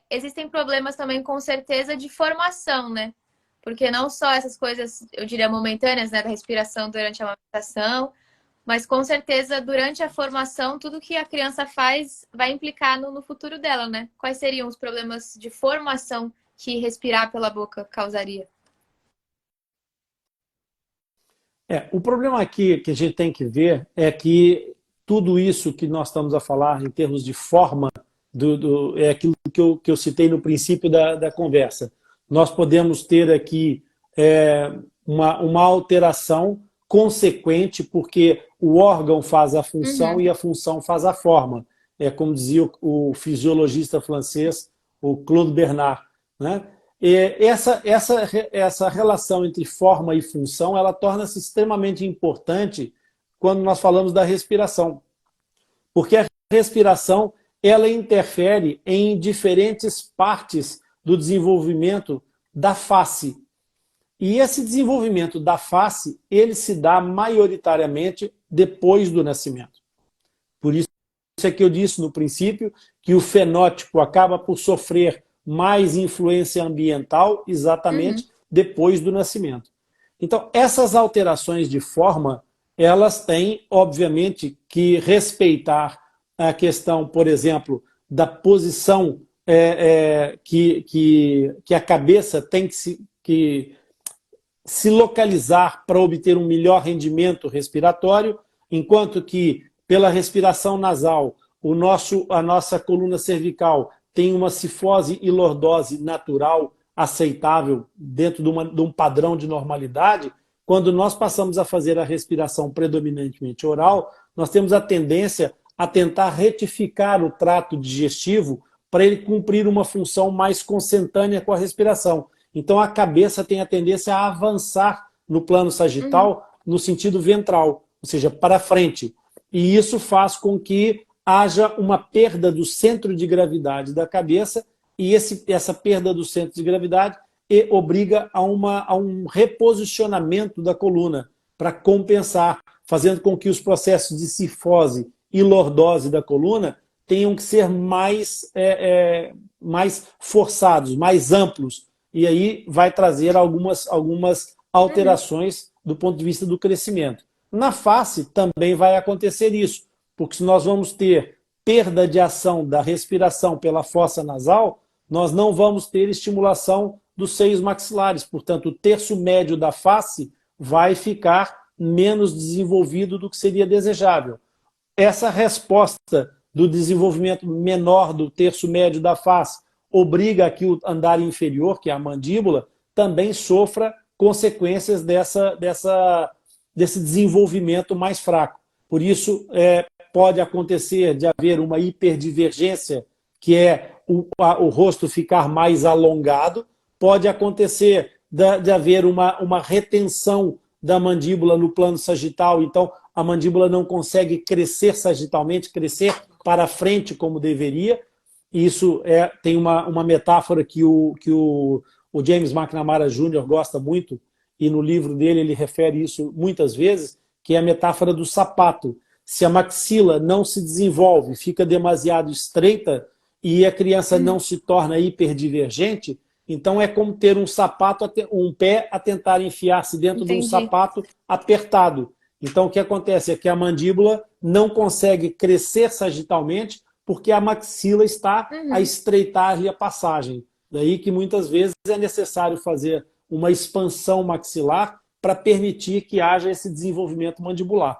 existem problemas também, com certeza, de formação, né? Porque não só essas coisas, eu diria, momentâneas, né, da respiração durante a amamentação, mas com certeza, durante a formação, tudo que a criança faz vai implicar no futuro dela, né? Quais seriam os problemas de formação que respirar pela boca causaria? O problema aqui que a gente tem que ver é que tudo isso que nós estamos a falar em termos de forma é aquilo que eu citei no princípio da conversa. Nós podemos ter aqui uma alteração consequente porque o órgão faz a função Uhum. e a função faz a forma. É como dizia o fisiologista francês, o Claude Bernard, né? E essa relação entre forma e função, ela torna-se extremamente importante quando nós falamos da respiração. Porque a respiração, ela interfere em diferentes partes do desenvolvimento da face. E esse desenvolvimento da face, ele se dá maioritariamente depois do nascimento. Por isso é que eu disse no princípio que o fenótipo acaba por sofrer mais influência ambiental Uhum. exatamente depois do nascimento. Então, essas alterações de forma, elas têm, obviamente, que respeitar a questão, por exemplo, da posição que a cabeça tem que se localizar para obter um melhor rendimento respiratório, enquanto que, pela respiração nasal, a nossa coluna cervical tem uma cifose e lordose natural aceitável dentro de um padrão de normalidade. Quando nós passamos a fazer a respiração predominantemente oral, nós temos a tendência a tentar retificar o trato digestivo para ele cumprir uma função mais consentânea com a respiração. Então a cabeça tem a tendência a avançar no plano Uhum. sagital no sentido ventral, ou seja, para frente. E isso faz com que haja uma perda do centro de gravidade da cabeça e essa perda do centro de gravidade obriga a um reposicionamento da coluna para compensar, fazendo com que os processos de cifose e lordose da coluna tenham que ser mais forçados, mais amplos, e aí vai trazer algumas Uhum. alterações do ponto de vista do crescimento. Na face também vai acontecer isso, porque se nós vamos ter perda de ação da respiração pela fossa nasal, nós não vamos ter estimulação dos seios maxilares, portanto o terço médio da face vai ficar menos desenvolvido do que seria desejável. Essa resposta do desenvolvimento menor do terço médio da face obriga a que o andar inferior, que é a mandíbula, também sofra consequências desse desenvolvimento mais fraco. Por isso, pode acontecer de haver uma hiperdivergência, que é o rosto ficar mais alongado, pode acontecer de haver uma retenção da mandíbula no plano sagital, então a mandíbula não consegue crescer sagitalmente, crescer para frente como deveria. Isso tem uma metáfora que o James McNamara Jr. gosta muito, e no livro dele ele refere isso muitas vezes, que é a metáfora do sapato. Se a maxila não se desenvolve, fica demasiado estreita e a criança não Uhum. se torna hiperdivergente, então é como ter um pé a tentar enfiar-se dentro de um Entendi. sapato apertado. Então o que acontece é que a mandíbula não consegue crescer sagitalmente porque a maxila está a Uhum. estreitar-lhe a passagem. Daí que muitas vezes é necessário fazer uma expansão maxilar para permitir que haja esse desenvolvimento mandibular.